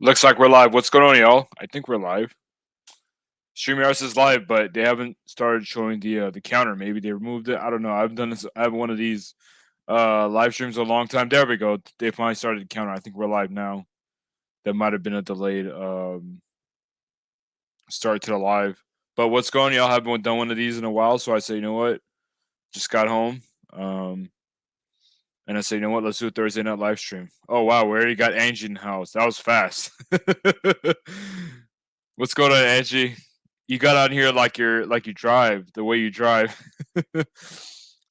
Looks like we're live. What's going on, y'all? I think we're live. StreamYard is live, but they haven't started showing the counter. Maybe they removed it. I don't know. I've done this. I have one of these live streams a long time. There we go. They finally started the counter. I think we're live now. That might have been a delayed start to the live. But what's going on, y'all? Haven't done one of these in a while, so I say, you know what? Just got home. And I say, you know what? Let's do a Thursday night live stream. Oh wow, we already got Angie in the house. That was fast. What's going on, Angie? You got on here like you drive the way you drive.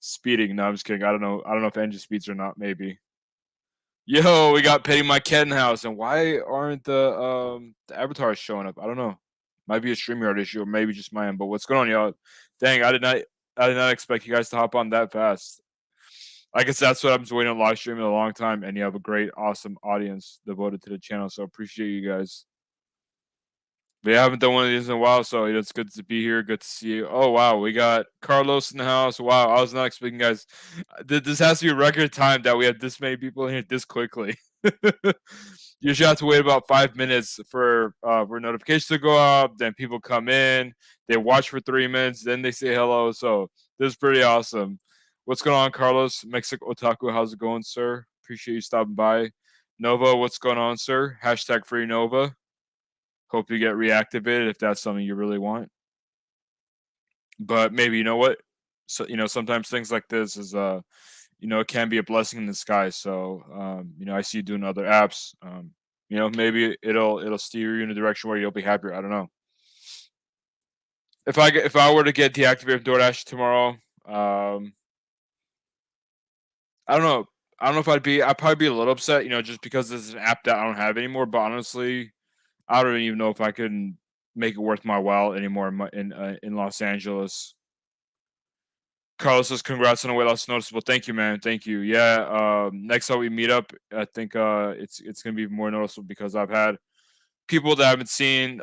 Speeding. No, I'm just kidding. I don't know. I don't know if Angie speeds or not. Maybe. Yo, we got Petty My Cat in the house, and why aren't the avatars showing up? I don't know. Might be a StreamYard issue, or maybe just my end. But what's going on, y'all? Dang, I did not expect you guys to hop on that fast. I guess that's what I'm just waiting on live streaming a long time, and you have a great, awesome audience devoted to the channel. So appreciate you guys. But yeah, I haven't done one of these in a while, so it's good to be here. Good to see you. Oh wow, we got Carlos in the house. Wow, I was not expecting guys. This has to be a record time that we have this many people in here this quickly. You usually have to wait about 5 minutes for notifications to go up. Then people come in, they watch for 3 minutes, then they say hello. So this is pretty awesome. What's going on, Carlos? Mexico Otaku, how's it going, sir? Appreciate you stopping by. Nova, what's going on, sir? Hashtag free Nova. Hope you get reactivated if that's something you really want. But maybe you know what? So sometimes things like this is it can be a blessing in disguise. So I see you doing other apps. Maybe it'll steer you in a direction where you'll be happier. I don't know. If I were to get deactivated DoorDash tomorrow, I don't know. I don't know if I'd probably be a little upset, just because this is an app that I don't have anymore. But honestly, I don't even know if I can make it worth my while anymore in Los Angeles. Carlos says, "Congrats on a way less noticeable." Thank you, man. Thank you. Yeah. Next time we meet up, I think it's gonna be more noticeable because I've had people that I haven't seen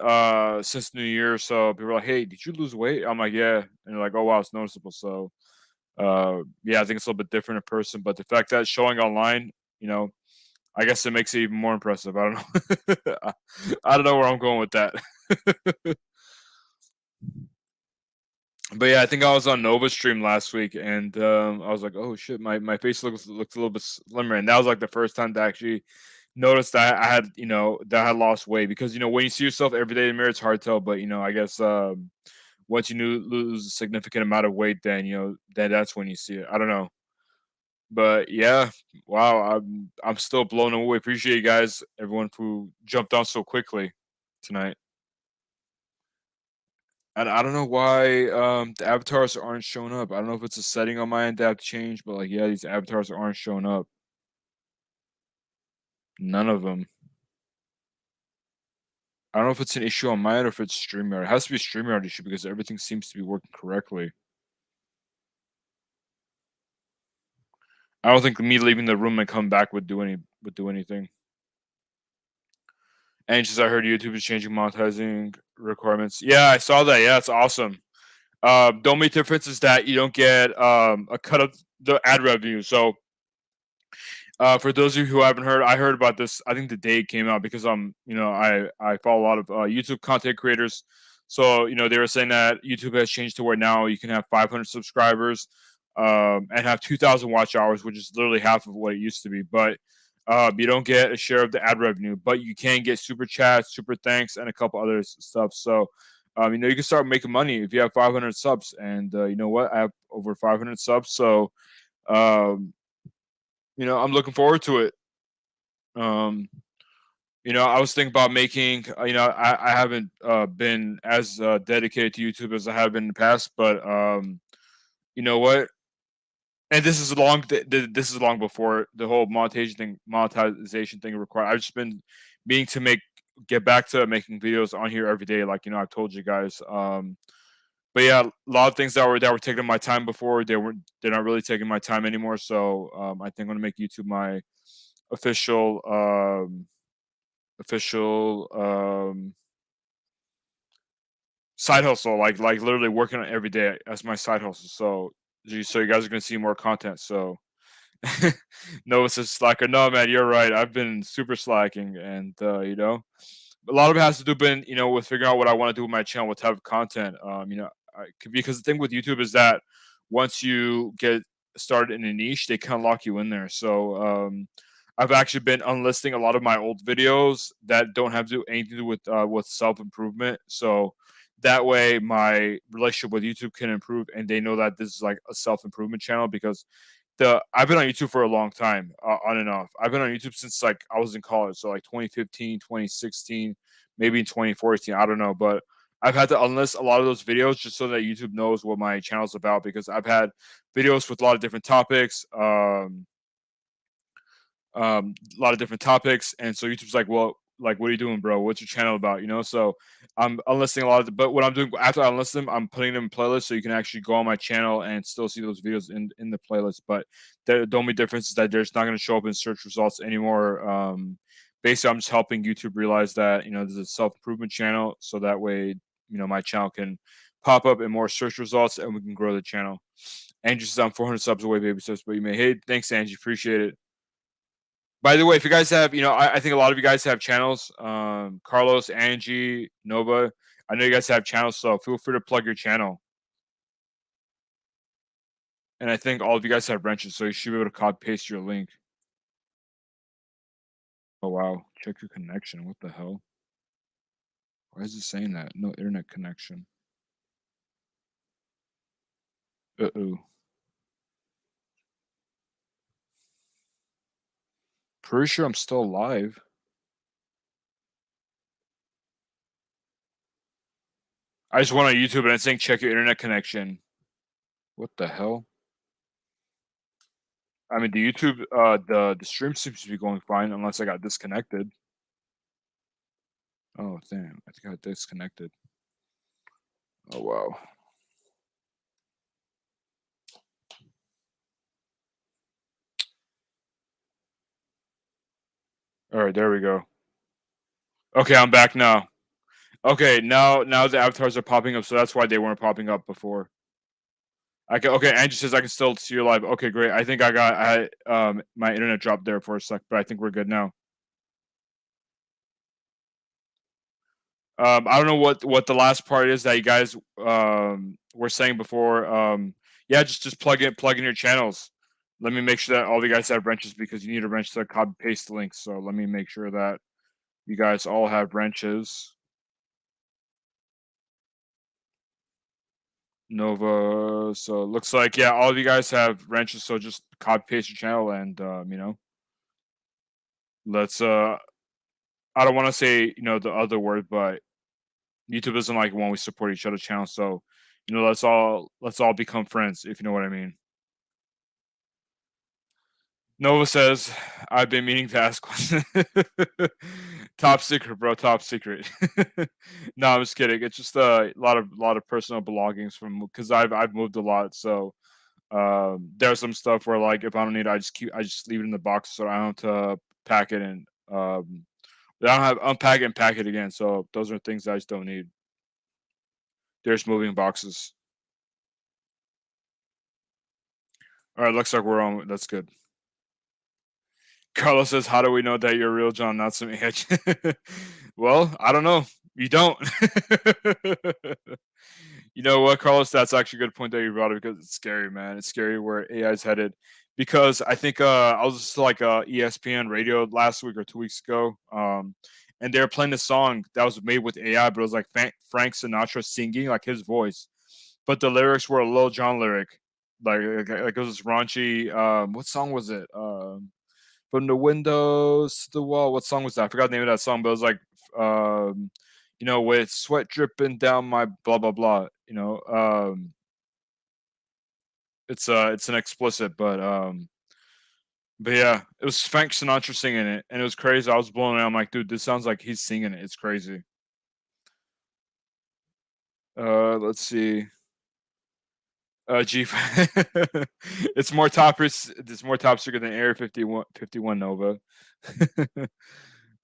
since New Year. So people are like, "Hey, did you lose weight?" I'm like, "Yeah," and they're like, "Oh wow, it's noticeable." So yeah, I think it's a little bit different in person. But the fact that it's showing online, I guess it makes it even more impressive. I don't know. I don't know where I'm going with that. But yeah, I think I was on Nova stream last week, and I was like, "Oh shit, my face looks a little bit slimmer," and that was like the first time to actually notice that I had that I had lost weight because when you see yourself every day in the mirror, it's hard to tell. But I guess once you lose a significant amount of weight, then that's when you see it. I don't know, but yeah, wow, I'm still blown away. Appreciate you guys, everyone who jumped on so quickly tonight. And I don't know why the avatars aren't showing up. I don't know if it's a setting on my end that I have to change, but like yeah, these avatars aren't showing up. None of them. I don't know if it's an issue on my end or if it's StreamYard. It has to be a StreamYard issue because everything seems to be working correctly. I don't think me leaving the room and coming back would do anything. And just I heard YouTube is changing monetizing requirements. Yeah, I saw that. Yeah, it's awesome. The only difference is that you don't get a cut of the ad revenue. So for those of you who haven't heard, I heard about this. I think the day it came out because I follow a lot of YouTube content creators. So they were saying that YouTube has changed to where now you can have 500 subscribers and have 2,000 watch hours, which is literally half of what it used to be. But you don't get a share of the ad revenue, but you can get super chats, super thanks, and a couple other stuff. So you can start making money if you have 500 subs. And you know what? I have over 500 subs, so um, I'm looking forward to it. Um, I was thinking about making. I haven't been as dedicated to YouTube as I have been in the past, but you know what? And this is long. This is long before the whole monetization thing required. I've just been meaning to get back to making videos on here every day, like I've told you guys. But yeah, a lot of things that were taking my time before they're not really taking my time anymore. So I think I'm gonna make YouTube my official official side hustle, like literally working on every day as my side hustle. So you guys are gonna see more content. So Noah says slacker. No, man, you're right. I've been super slacking, and a lot of it has to do, been with figuring out what I want to do with my channel, what type of content. Because the thing with YouTube is that once you get started in a niche, they kind of lock you in there. So I've actually been unlisting a lot of my old videos that don't have to do anything to do with self improvement. So that way, my relationship with YouTube can improve, and they know that this is like a self improvement channel because the I've been on YouTube for a long time, on and off. I've been on YouTube since like I was in college, so like 2015, 2016, maybe in 2014. I don't know, but I've had to unlist a lot of those videos just so that YouTube knows what my channel's about because I've had videos with a lot of different topics. A lot of different topics, and so YouTube's like, well, like, what are you doing, bro? What's your channel about? So I'm unlisting a lot of but what I'm doing after I unlist them, I'm putting them in playlists so you can actually go on my channel and still see those videos in the playlist. But the only difference is that there's not going to show up in search results anymore. Basically, I'm just helping YouTube realize that there's a self improvement channel, so that way my channel can pop up in more search results and we can grow the channel. Angie says I'm 400 subs away, baby subs, but you may. Hey, thanks, Angie, appreciate it. By the way, if you guys have, I think a lot of you guys have channels. Carlos, Angie, Nova. I know you guys have channels, so feel free to plug your channel. And I think all of you guys have wrenches, so you should be able to copy paste your link. Oh wow, check your connection. What the hell? Why is it saying that? No internet connection. Uh-oh. Pretty sure I'm still live. I just went on YouTube and it's saying check your internet connection. What the hell? I mean, the YouTube, the stream seems to be going fine unless I got disconnected. Oh damn! I think I got disconnected. Oh wow. All right, there we go. Okay, I'm back now. Okay, now the avatars are popping up, so that's why they weren't popping up before. Okay, Angie says I can still see you live. Okay, great. I think my internet dropped there for a sec, but I think we're good now. I don't know what the last part is that you guys were saying before. Yeah, just plug in your channels. Let me make sure that all of you guys have wrenches because you need a wrench to copy paste the links. So let me make sure that you guys all have wrenches. Nova. So it looks like, yeah, all of you guys have wrenches. So just copy paste your channel and let's I don't want to say the other word, but YouTube isn't like when we support each other's channel. So let's all become friends, if you know what I mean. Nova says, I've been meaning to ask questions. Top secret, bro. Top secret. No, I'm just kidding. It's just a lot of personal belongings from because I've moved a lot. So there's some stuff where like if I don't need it, I just leave it in the box so I don't have to pack it and I don't have unpack it and pack it again. So those are things I just don't need. There's moving boxes. All right, looks like we're on. That's good. Carlos says, "How do we know that you're real, John? Not some itch." Well, I don't know. You don't. You know what, Carlos? That's actually a good point that you brought up because it's scary, man. It's scary where AI is headed. Because I think I was just like ESPN radio last week or 2 weeks ago, and they were playing a song that was made with AI, but it was like Frank Sinatra singing, like his voice, but the lyrics were a Lil Jon lyric, like it was raunchy. What song was it? From the windows to the wall. What song was that? I forgot the name of that song, but it was like, um, with sweat dripping down my blah blah blah. It's an explicit, but yeah, it was Frank Sinatra singing it, and it was crazy. I was blown away. I'm like, dude, this sounds like he's singing it. It's crazy. Let's see. G, it's more top secret than Area 51 Nova.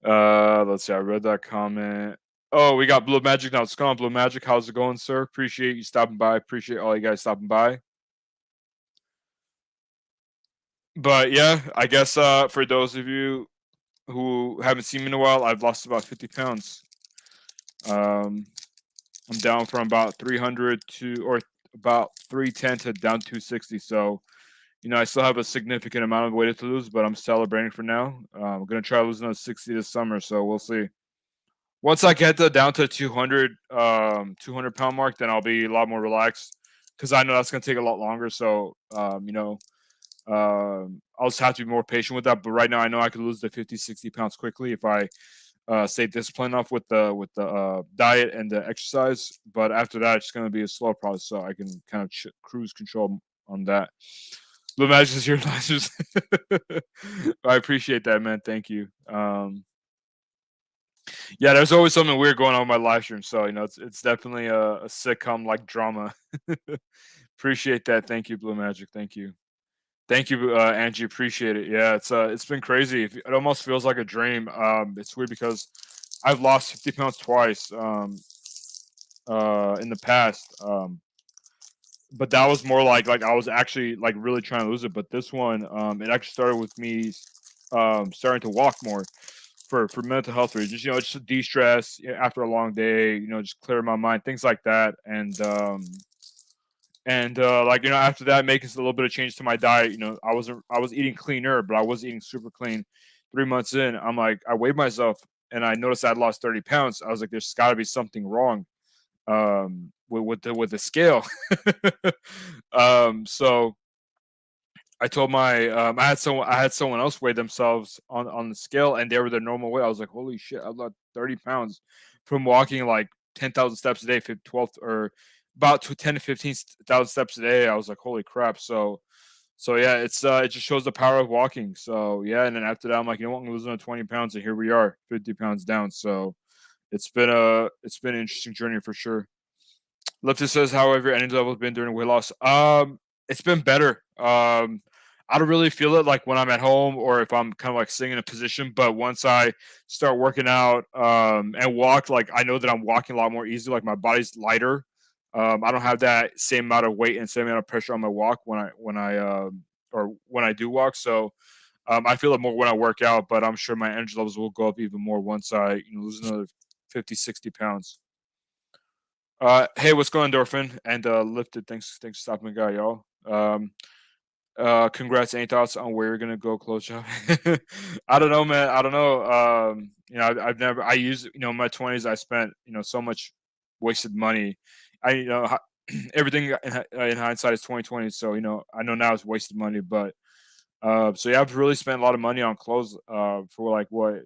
Let's see. I read that comment. Oh, we got Blue Magic now. What's going on, Blue Magic? How's it going, sir? Appreciate you stopping by. Appreciate all you guys stopping by. But yeah, I guess for those of you who haven't seen me in a while, I've lost about 50 pounds. Um, I'm down from about 300 to or about 310 to down 260. So, I still have a significant amount of weight to lose, but I'm celebrating for now. I'm gonna try to lose another 60 this summer, so we'll see. Once I get down to 200, 200 pound mark, then I'll be a lot more relaxed because I know that's gonna take a lot longer. So, I'll just have to be more patient with that. But right now, I know I could lose the 50, 60 pounds quickly if I stay disciplined enough with the diet and the exercise. But after that, it's going to be a slow process, so I can kind of cruise control on that. Blue Magic is your lashes. I appreciate that, man. Thank you. Yeah, there's always something weird going on with my live stream, so it's definitely a sitcom like drama. Appreciate that. Thank you, Blue Magic. Thank you. Thank you, Angie. Appreciate it. Yeah, it's been crazy. It almost feels like a dream. It's weird because I've lost 50 pounds twice in the past. But that was more like I was actually like really trying to lose it. But this one, it actually started with me starting to walk more for mental health reasons. Just to de-stress after a long day. Just clear my mind, things like that. And like after that, making a little bit of change to my diet. I was eating cleaner, but I was eating super clean. 3 months in, I'm like, I weighed myself and I noticed I'd lost 30 pounds. I was like, there's got to be something wrong with the scale. So I told I had someone else weigh themselves on the scale, and they were their normal weight. I was like, holy shit, I lost 30 pounds from walking like 10,000 steps a day, 12 or about 10 to 15,000 steps a day. I was like, holy crap. So yeah, it just shows the power of walking. So yeah, and then after that, I'm like, I'm gonna lose another 20 pounds, and here we are, 50 pounds down. So it's been an interesting journey for sure. Lifted says, however, energy level has been during weight loss. It's been better. I don't really feel it like when I'm at home or if I'm kind of like sitting in a position. But once I start working out and walk, like I know that I'm walking a lot more easy. Like my body's lighter. I don't have that same amount of weight and same amount of pressure on my walk when I do walk. So I feel it more when I work out. But I'm sure my energy levels will go up even more once I lose another 50, 60 pounds. Hey, what's going, Endorphin? And Lifted, thanks for stopping by, y'all. Congrats. Any thoughts on where you're gonna go close shop? I don't know, man. I don't know. I've never. I used, in my 20s. I spent, so much wasted money. Everything in hindsight is 2020. So I know now it's wasted money, but so yeah, I've really spent a lot of money on clothes. For like what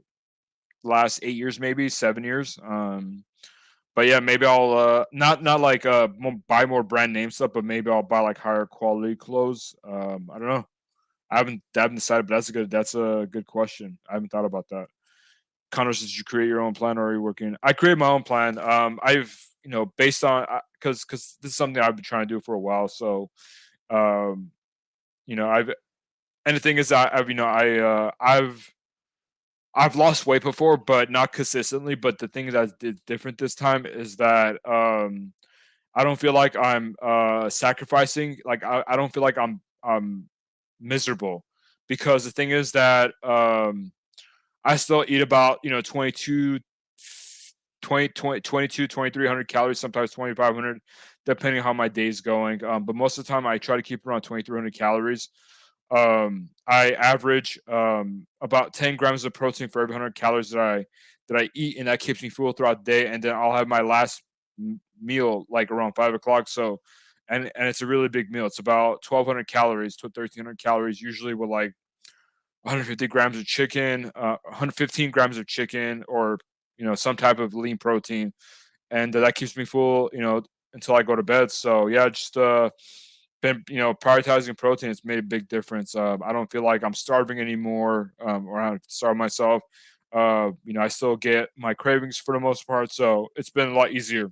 last 8 years, maybe 7 years. But yeah, maybe I'll not like buy more brand name stuff, but maybe I'll buy like higher quality clothes. I don't know. I haven't decided, but that's a good question. I haven't thought about that. Connors, did you create your own plan or are you working? I created my own plan. I've based on because this is something I've been trying to do for a while. So um, I've and the thing is, I've lost weight before, but not consistently. But the thing that's different this time is that I don't feel like I'm sacrificing. Like I don't feel like I'm miserable because the thing is that I still eat about 2,300 calories, sometimes 2,500, depending on how my day's going. But most of the time, I try to keep around 2,300 calories. I average about 10 grams of protein for every 100 calories that I eat, and that keeps me full throughout the day. And then I'll have my last meal like around 5 o'clock. So, and it's a really big meal. It's about 1,200 calories to 1,300 calories, usually with like 150 grams of chicken, 115 grams of chicken, or some type of lean protein, and that keeps me full, until I go to bed. So yeah, just been prioritizing protein. It's made a big difference. I don't feel like I'm starving anymore, or I have to starve myself. I still get my cravings for the most part, so it's been a lot easier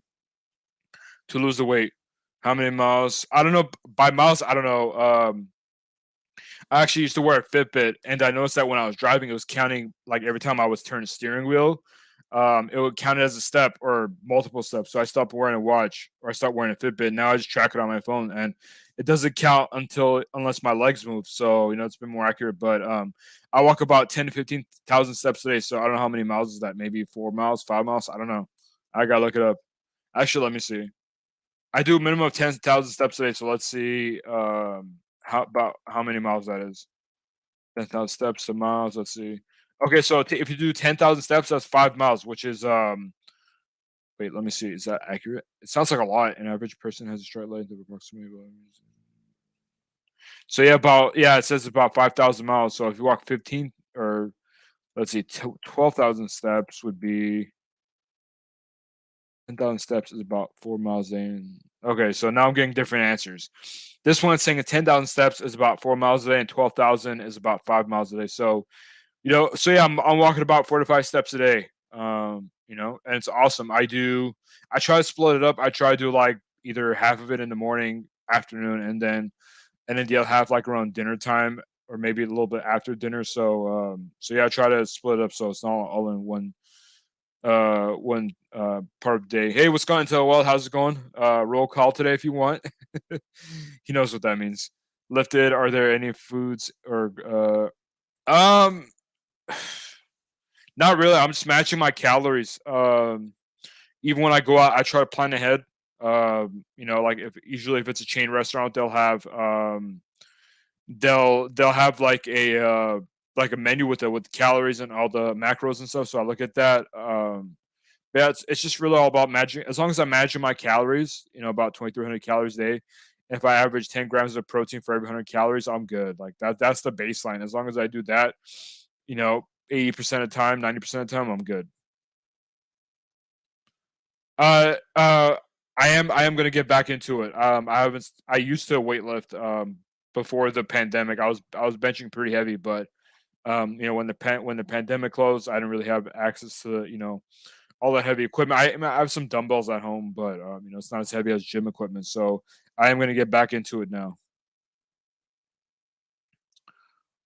to lose the weight. How many miles? I don't know. By miles, I don't know. I actually used to wear a Fitbit, and I noticed that when I was driving, it was counting like every time I was turning the steering wheel. it would count it as a step or multiple steps. So I stopped wearing a watch or I stopped wearing a Fitbit. Now I just track it on my phone, and it doesn't count unless my legs move. So it's been more accurate. But I walk about 10 to 15,000 steps a day. So I don't know how many miles is that. Maybe 4 miles, 5 miles. I don't know. I gotta look it up. Actually, let me see. I do a minimum of 10,000 steps a day. So let's see how many miles that is. 10,000 steps to miles. Let's see. Okay, so if you do 10,000 steps, that's 5 miles, which is wait, let me see. Is that accurate? It sounds like a lot. An average person has a straight length of approximately. So yeah, it says about 5,000 miles. So if you walk 15 or let's see, 12,000 steps would be 10,000 steps is about 4 miles in. Okay, so now I'm getting different answers. This one's saying 10,000 steps is about 4 miles a day, and 12,000 is about 5 miles a day. So so yeah, I'm walking about 4 to 5 steps a day. And it's awesome. I try to split it up. I try to do like either half of it in the morning, afternoon, and then the other half like around dinner time or maybe a little bit after dinner. So yeah, I try to split it up so it's not all in one part of the day. Hey, what's going on, Well, how's it going? Roll call today if you want. He knows what that means. Lifted. Are there any foods or um not really. I'm just matching my calories. Even when I go out, I try to plan ahead. Like if usually if it's a chain restaurant, they'll have like a menu with calories and all the macros and stuff. So I look at that. Yeah, it's just really all about matching. As long as I'm matching my calories, about 2,300 calories a day. If I average 10 grams of protein for every 100 calories, I'm good. Like that's the baseline. As long as I do that, 80% of the time, 90% of the time, I'm good. Uh, uh, I am gonna get back into it. I used to weightlift before the pandemic. I was benching pretty heavy, but when the pandemic closed, I didn't really have access to all that heavy equipment. I have some dumbbells at home, but it's not as heavy as gym equipment. So I am gonna get back into it now.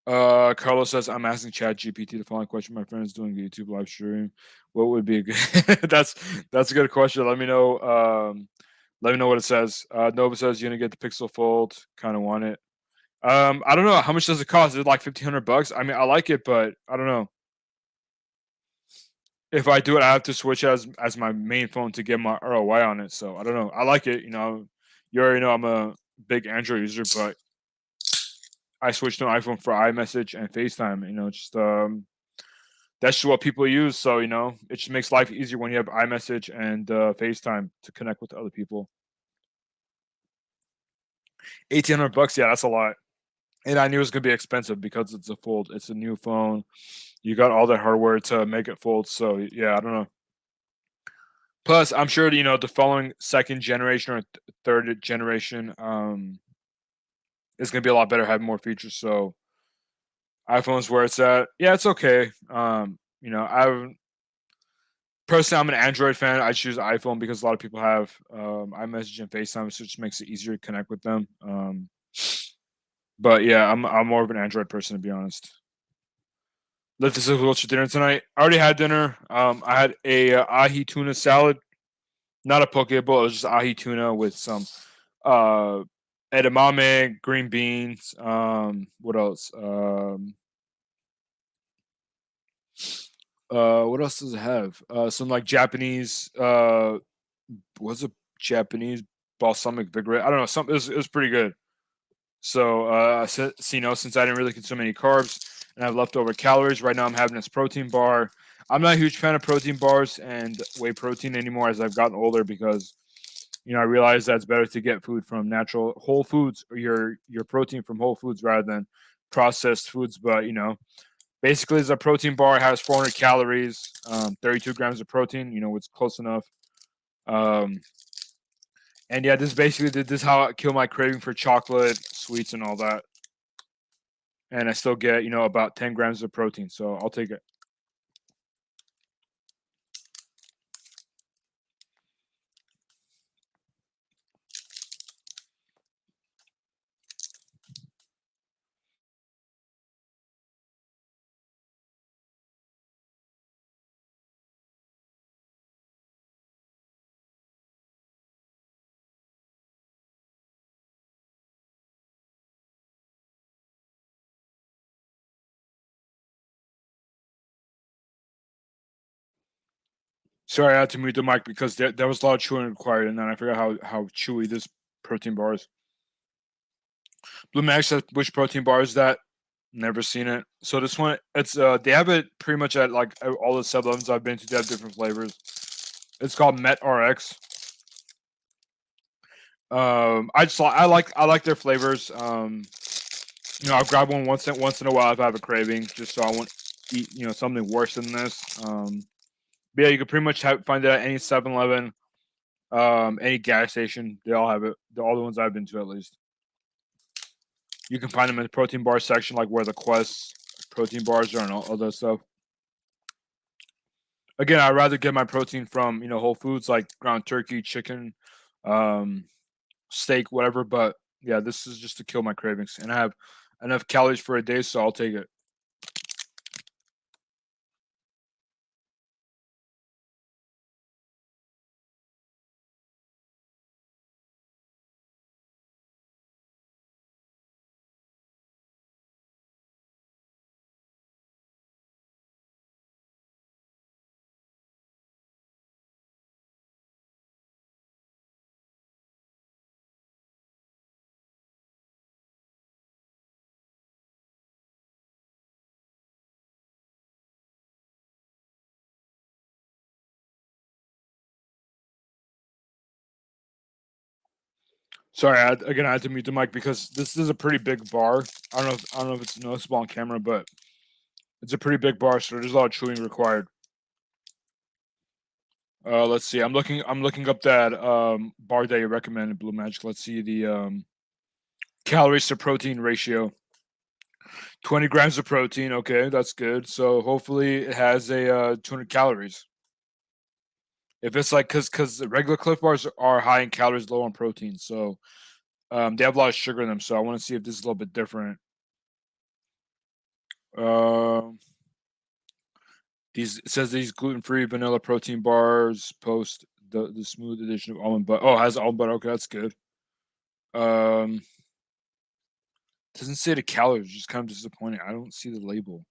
Carlos says, I'm asking Chat GPT the following question. My friend is doing a YouTube live stream. What would be a good that's that's a good question. Let me know what it says. Nova says you're gonna get the Pixel Fold. Kind of want it. I don't know. How much does it cost? Is it like $1,500? I mean, I like it, but I don't know. If I do it, I have to switch as my main phone to get my ROI on it. So I don't know. I like it. You already know I'm a big Android user, but I switched to an iPhone for iMessage and FaceTime. Just that's just what people use. So it just makes life easier when you have iMessage and FaceTime to connect with other people. $1,800, yeah, that's a lot. And I knew it was gonna be expensive because it's a fold. It's a new phone. You got all the hardware to make it fold. So yeah, I don't know. Plus, I'm sure the following second generation or third generation is gonna be a lot better, have more features. So iPhone's where it's at. Yeah, it's okay. I personally, I'm an Android fan. I choose iPhone because a lot of people have iMessage and FaceTime, so it just makes it easier to connect with them. But yeah, I'm more of an Android person to be honest. Lift this is what's your dinner tonight? I already had dinner. I had a ahi tuna salad, not a poke bowl. It was just ahi tuna with some uh edamame, green beans. What else? What else does it have? Some like Japanese. Was it Japanese balsamic vinaigrette? I don't know. It was pretty good. So, since I didn't really consume any carbs and I have leftover calories, right now I'm having this protein bar. I'm not a huge fan of protein bars and whey protein anymore as I've gotten older because I realize that it's better to get food from natural whole foods or your protein from whole foods rather than processed foods. But basically, it's a protein bar. It has 400 calories, 32 grams of protein. It's close enough. Um, and yeah, this is how I kill my craving for chocolate, sweets, and all that. And I still get about 10 grams of protein. So I'll take it. Sorry, I had to mute the mic because there was a lot of chewing required, and then I forgot how chewy this protein bar is. Blue Mag says which protein bar is that? Never seen it. So this one, it's they have it pretty much at like all the 7-Elevens I've been to. They have different flavors. It's called Met RX. I like their flavors. I'll grab one once in a while if I have a craving, just so I won't eat something worse than this. But yeah, you can pretty much find it at any 7-Eleven, any gas station. They all have it. All the ones I've been to, at least. You can find them in the protein bar section, like where the Quest protein bars are and all that stuff. Again, I'd rather get my protein from Whole Foods, like ground turkey, chicken, steak, whatever. But yeah, this is just to kill my cravings, and I have enough calories for a day, so I'll take it. Sorry, I had to mute the mic because this is a pretty big bar. I don't know if it's noticeable on camera, but it's a pretty big bar, so there's a lot of chewing required. Let's see. I'm looking up that bar that you recommended, Blue Magic. Let's see the calories to protein ratio. 20 grams of protein. Okay, that's good. So hopefully it has a 200 calories. If it's like because the regular Cliff bars are high in calories, low on protein, so they have a lot of sugar in them. So I want to see if this is a little bit different. It says these gluten-free vanilla protein bars post the smooth addition of almond butter. Oh, it has almond butter. Okay, that's good. Doesn't say the calories, which is kind of disappointing. I don't see the label.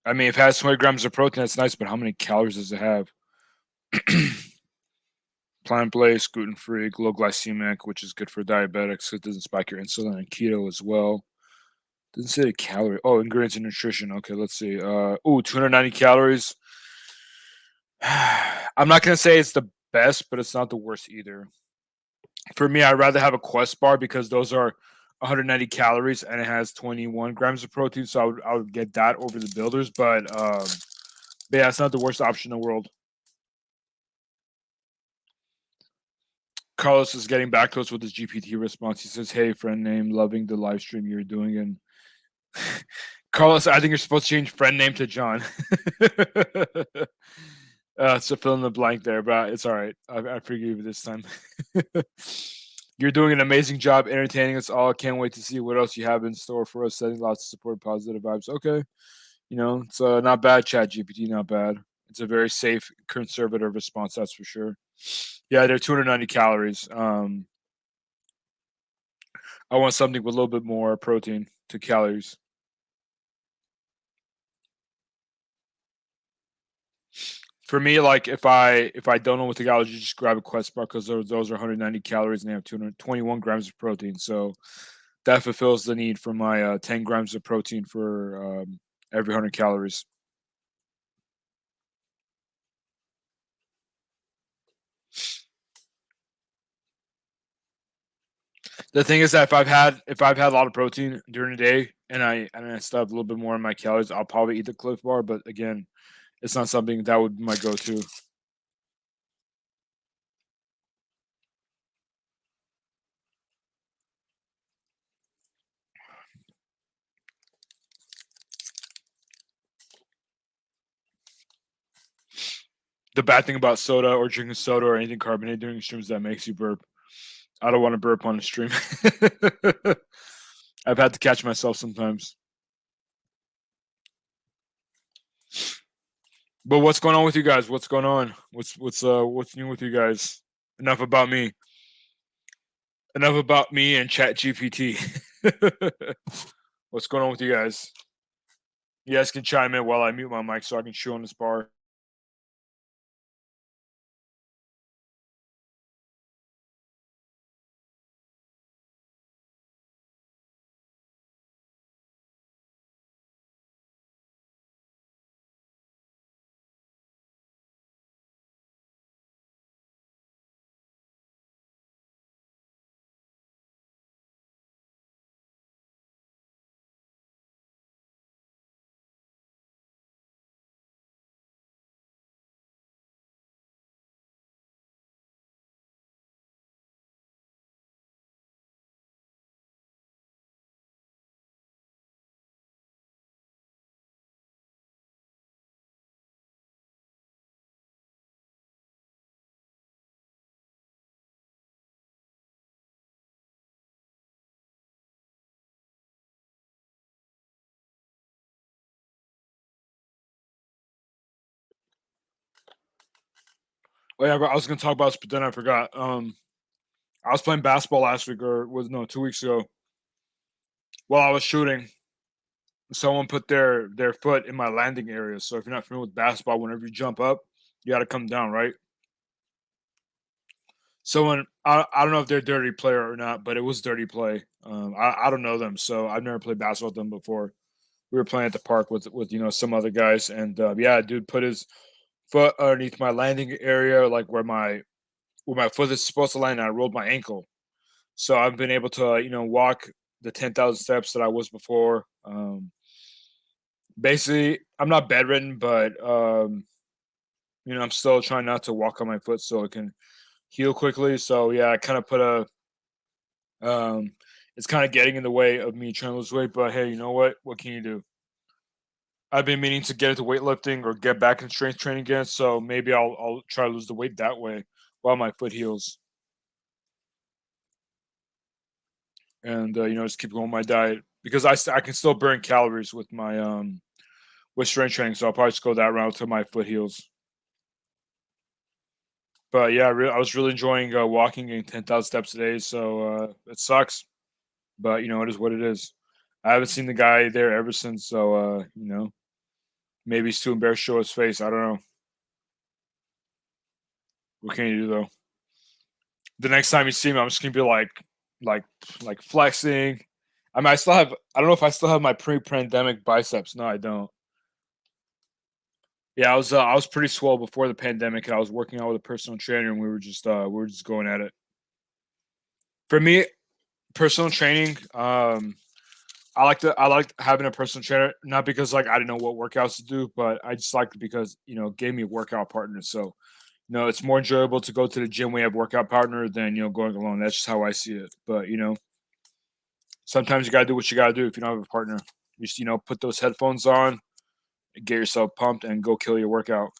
I mean, if it has 20 grams of protein, that's nice, but how many calories does it have? Plant-based, gluten-free, low glycemic, which is good for diabetics. So it doesn't spike your insulin, and keto as well. Doesn't say the calorie. Oh, ingredients and nutrition. Okay, let's see. 290 calories. I'm not gonna say it's the best, but it's not the worst either. For me, I'd rather have a Quest bar because those are 190 calories and it has 21 grams of protein. So I would get that over the builders, but yeah, it's not the worst option in the world. Carlos is getting back to us with his GPT response. He says, "Hey, friend name, loving the live stream you're doing." And Carlos, I think you're supposed to change friend name to John. So fill in the blank there, but it's all right. I forgive you this time. You're doing an amazing job entertaining us all. Can't wait to see what else you have in store for us. Sending lots of support, positive vibes. Okay, it's not bad. Chat GPT, not bad. It's a very safe, conservative response, that's for sure. Yeah, they're 290 calories. I want something with a little bit more protein to calories. For me, like if I don't know what the calories, just grab a Quest bar because those are 190 calories and they have 221 grams of protein. So that fulfills the need for my 10 grams of protein for every 100 calories. The thing is that if I've had a lot of protein during the day and I still have a little bit more in my calories, I'll probably eat the Cliff bar. But again, it's not something that would be my go-to. The bad thing about soda or drinking soda or anything carbonated during streams that makes you burp. I don't want to burp on the stream. I've had to catch myself sometimes. But what's going on with you guys? What's going on? What's new with you guys? Enough about me. Enough about me and Chat GPT. What's going on with you guys? You guys can chime in while I mute my mic so I can chew on this bar. Oh yeah, I was gonna talk about this, but then I forgot. I was playing basketball last week, or was no 2 weeks ago. While I was shooting, someone put their foot in my landing area. So if you're not familiar with basketball, whenever you jump up, you got to come down, right? Someone I don't know if they're a dirty player or not, but it was dirty play. I don't know them, so I've never played basketball with them before. We were playing at the park with some other guys, and yeah, dude put his foot underneath my landing area, like where my foot is supposed to land. And I rolled my ankle, so I've been able to walk the 10,000 steps that I was before. Basically, I'm not bedridden, but I'm still trying not to walk on my foot so it can heal quickly. So yeah, I kind of put a it's kind of getting in the way of me trying to lose weight. But hey, you know what? What can you do? I've been meaning to get into weightlifting or get back in strength training again. So maybe I'll try to lose the weight that way while my foot heals, and just keep going with my diet because I can still burn calories with my with strength training. So I'll probably just go that route till my foot heals. But yeah, I was really enjoying walking and 10,000 steps a day. So it sucks, but it is what it is. I haven't seen the guy there ever since. So maybe he's too embarrassed to show his face. I don't know. What can you do though? The next time you see me, I'm just gonna be like, like flexing. I mean, I still have. I don't know if I still have my pre-pandemic biceps. No, I don't. Yeah, I was pretty swole before the pandemic, and I was working out with a personal trainer, and we were just going at it. For me, personal training, I like having a personal trainer, not because like I didn't know what workouts to do, but I just liked it because it gave me a workout partner. So it's more enjoyable to go to the gym when you have a workout partner than going alone. That's just how I see it. But sometimes you gotta do what you gotta do if you don't have a partner. You just put those headphones on, get yourself pumped, and go kill your workout.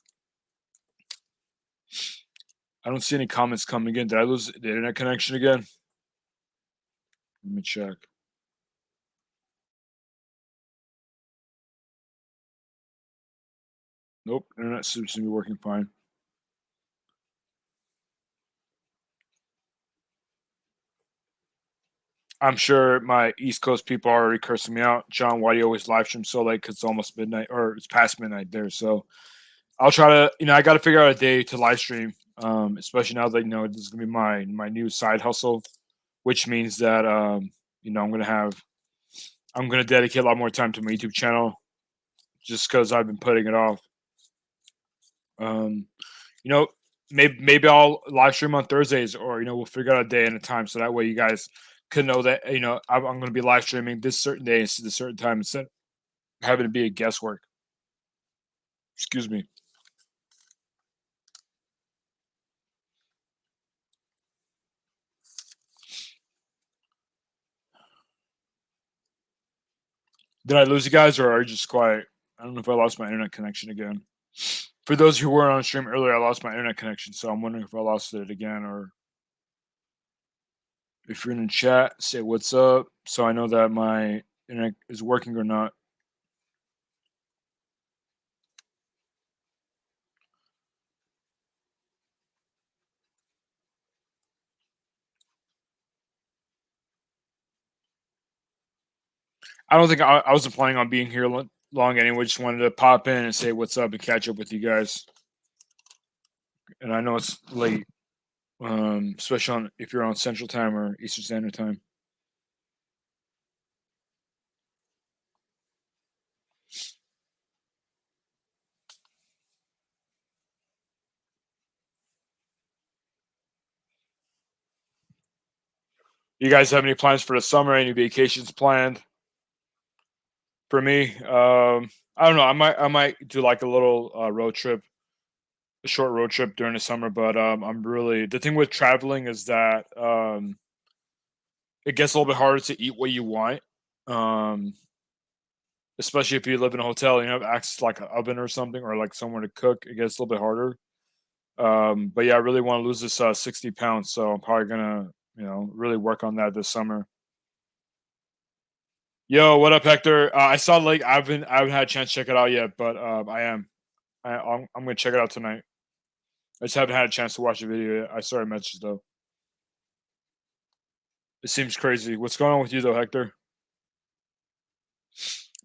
I don't see any comments coming in. Did I lose the internet connection again? Let me check. Nope, internet seems to be working fine. I'm sure my East Coast people are already cursing me out. John, why do you always live stream so late? Because it's almost midnight, or it's past midnight there. So I'll try to, I got to figure out a day to live stream. Especially now that this is gonna be my new side hustle, which means that I'm gonna dedicate a lot more time to my YouTube channel, just because I've been putting it off. Um, you know, maybe I'll live stream on Thursdays, or we'll figure out a day and a time, so that way you guys can know that I'm going to be live streaming this certain day instead of a certain time, instead of having to be a guesswork. Excuse me. Did I lose you guys, or are you just quiet? I don't know if I lost my internet connection again. For those who weren't on stream earlier, I lost my internet connection, so I'm wondering if I lost it again, or if you're in the chat, say what's up, so I know that my internet is working or not. I don't think I wasn't planning on being here long anyway. Just wanted to pop in and say what's up and catch up with you guys. And I know it's late, especially if you're on Central Time or Eastern Standard Time. You guys have any plans for the summer? Any vacations planned? For me, I don't know. I might do like a little road trip, a short road trip during the summer. But I'm really the thing with traveling is that it gets a little bit harder to eat what you want. Um, Especially if you live in a hotel and you have access to like an oven or something, or like somewhere to cook, it gets a little bit harder. But yeah, I really want to lose this 60 pounds, so I'm probably gonna really work on that this summer. Yo, what up, Hector? I saw like I haven't had a chance to check it out yet, but I am. I'm gonna check it out tonight. I just haven't had a chance to watch the video yet. I saw your message though. It seems crazy. What's going on with you though, Hector?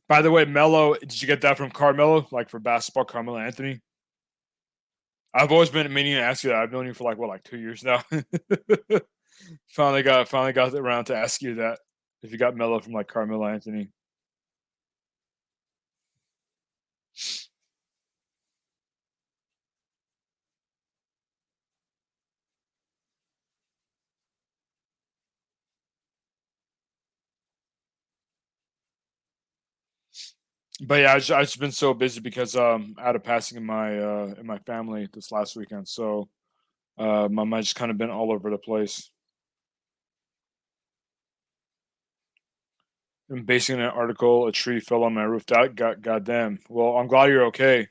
By the way, Melo, did you get that from Carmelo? Like for basketball, Carmelo Anthony? I've always been meaning to ask you that. I've known you for like what, like 2 years now. finally got around to ask you that. If you got Melo from like Carmelo Anthony. But yeah, I just been so busy because I had a passing in my family this last weekend. So my mind's just kind of been all over the place. I'm basing an article, a tree fell on my roof. That got goddamn. Well, I'm glad you're okay.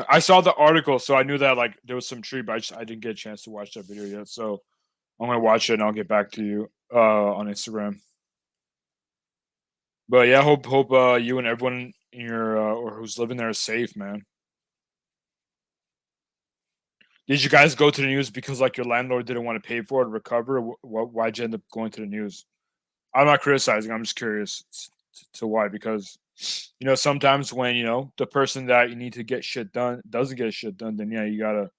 I saw the article, so I knew that like there was some tree, but I didn't get a chance to watch that video yet. So I'm gonna watch it and I'll get back to you on Instagram. But yeah, hope you and everyone in your or who's living there is safe, man. Did you guys go to the news because like your landlord didn't want to pay for it to recover? Why'd you end up going to the news? I'm not criticizing. I'm just curious to why because sometimes when the person that you need to get shit done doesn't get shit done, then yeah, you gotta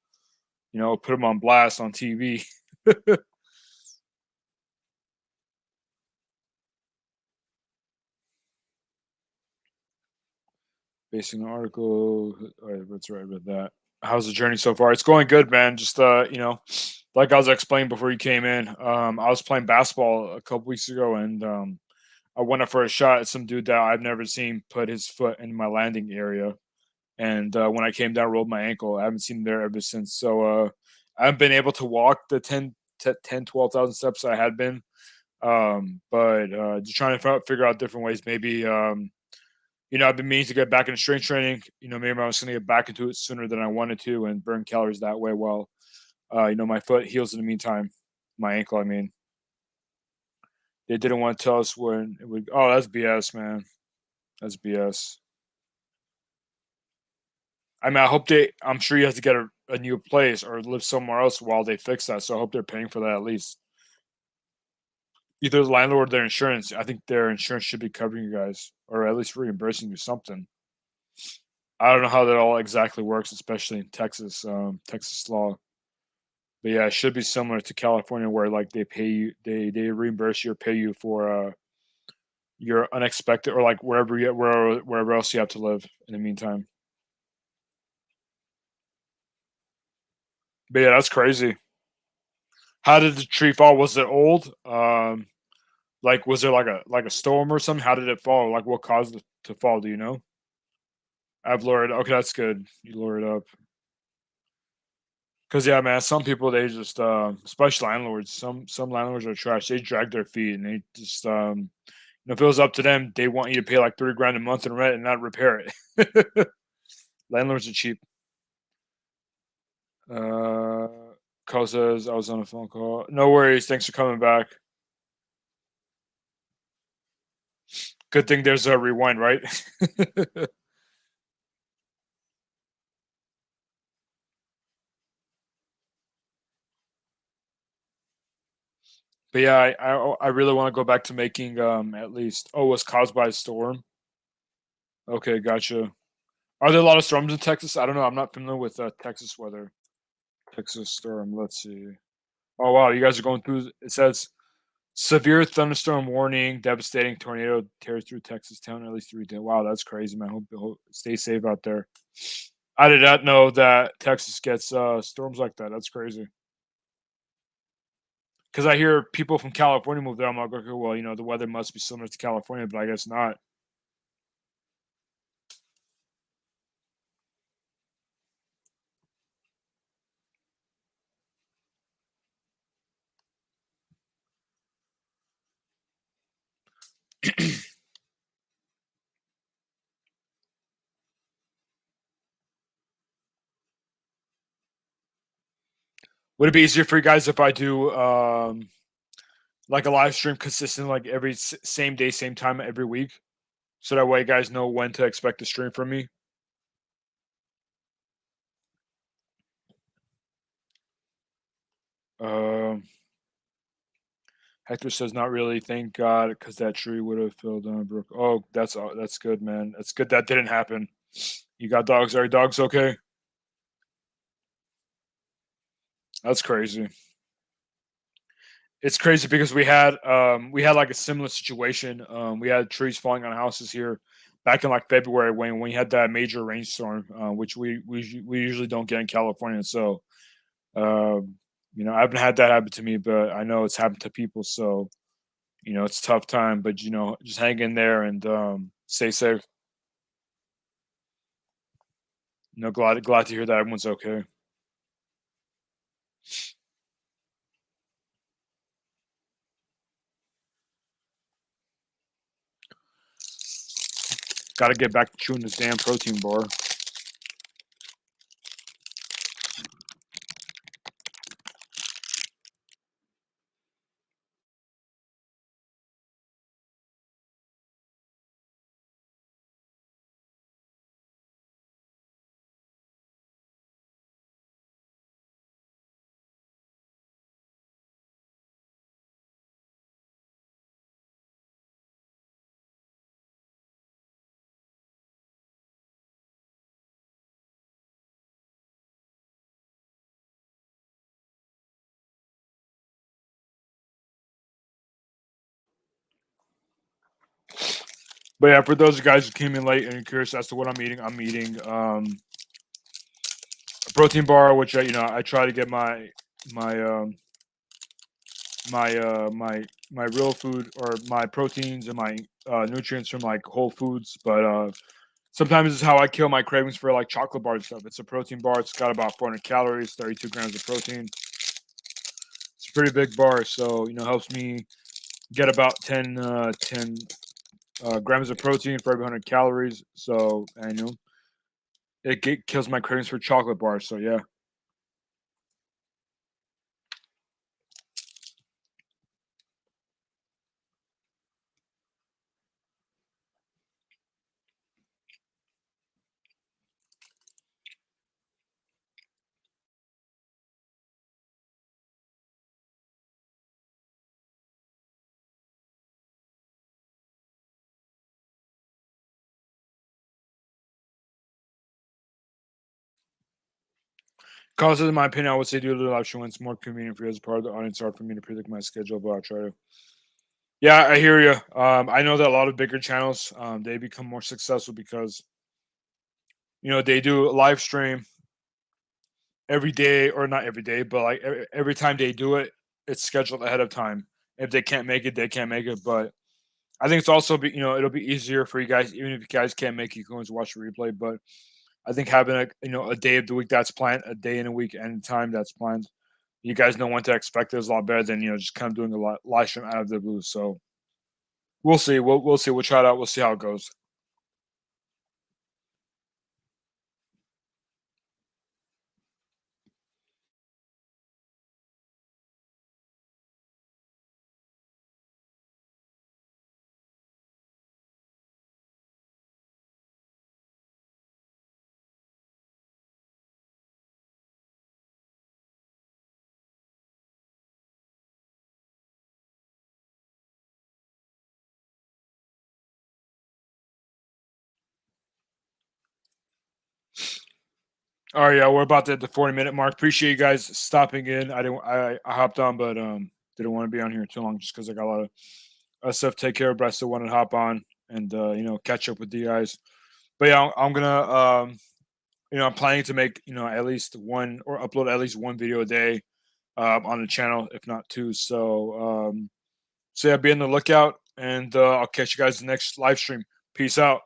put them on blast on TV. Basing an article. All right, let's write about that. How's the journey so far? It's going good, man. Just like I was explaining before you came in. I was playing basketball a couple weeks ago, and I went up for a shot at some dude that I've never seen put his foot in my landing area. And when I came down, rolled my ankle. I haven't seen him there ever since. So I haven't been able to walk the 12,000 steps I had been. But just trying to figure out different ways. Maybe I've been meaning to get back into strength training. Maybe I was going to get back into it sooner than I wanted to and burn calories that way. While my foot heals in the meantime. My ankle, I mean. They didn't want to tell us when it would. Oh, that's BS, man. That's BS. I mean, I hope they. I'm sure you have to get a new place or live somewhere else while they fix that. So I hope they're paying for that at least. Either the landlord or their insurance. I think their insurance should be covering you guys, or at least reimbursing you something. I don't know how that all exactly works, especially in Texas, Texas law. But yeah, it should be similar to California, where like they pay you, they reimburse you or pay you for your unexpected or like wherever else you have to live in the meantime. But yeah, that's crazy. How did the tree fall? Was it old? Like was there like a storm or something? How did it fall? Like what caused it to fall? Do you know? I've lowered. Okay, that's good. You lower it up. Cause yeah, man, some people they just especially landlords, some landlords are trash. They drag their feet and they just if it was up to them, they want you to pay like 30 grand a month in rent and not repair it. Landlords are cheap. Uh Causes I was on a phone call. No worries, thanks for coming back. Good thing there's a rewind, right? But yeah, I really want to go back to making at least it was caused by a storm. Okay, gotcha. Are there a lot of storms in Texas? I don't know. I'm not familiar with Texas weather. Texas storm. Let's see. Oh wow, you guys are going through. It says severe thunderstorm warning, devastating tornado tears through Texas town. At least 3 days. Wow, that's crazy, man. Hope stay safe out there. I did not know that Texas gets storms like that. That's crazy. Because I hear people from California move there. I'm like, okay, well, the weather must be similar to California, but I guess not. Would it be easier for you guys if I do like a live stream consistent, like every same day, same time every week, so that way you guys know when to expect a stream from me? Um, Hector says, "Not really. Thank God, because that tree would have filled on brook." Oh, that's good, man. That's good that didn't happen. You got dogs? Are your dogs okay? That's crazy. It's crazy because we had like a similar situation. We had trees falling on houses here back in like February when we had that major rainstorm, which we usually don't get in California. So um, I haven't had that happen to me, but I know it's happened to people. So it's a tough time, but just hang in there and stay safe. Glad to hear that everyone's okay. Got to get back to chewing this damn protein bar. But yeah, for those guys who came in late and are curious as to what I'm eating a protein bar, which I try to get my my real food or my proteins and my nutrients from like Whole Foods. But sometimes it's how I kill my cravings for like chocolate bars and stuff. It's a protein bar. It's got about 400 calories, 32 grams of protein. It's a pretty big bar, so helps me get about 10 grams of protein for every 100 calories. So and kills my cravings for chocolate bars. So yeah. Causes, in my opinion, I would say do the live show when it's more convenient for you as part of the audience. Hard for me to predict my schedule, but I'll try to. Yeah, I hear you. I know that a lot of bigger channels they become more successful because they do a live stream every day, or not every day, but like every time they do it, it's scheduled ahead of time. If they can't make it, they can't make it. But I think it's also it'll be easier for you guys, even if you guys can't make it, you can always watch the replay. But I think having a day of the week that's planned, a day in a week and time that's planned, you guys know when to expect it is a lot better than just kind of doing a live stream out of the blue. So we'll see. We'll see. We'll try it out. We'll see how it goes. All right, yeah, we're about to hit the 40-minute mark. Appreciate you guys stopping in. I hopped on, but didn't want to be on here too long just because I got a lot of stuff to take care of. But I still wanted to hop on and catch up with you guys. But yeah, I'm gonna I'm planning to make at least one or upload at least one video a day on the channel, if not two. So yeah, be on the lookout, and I'll catch you guys in the next live stream. Peace out.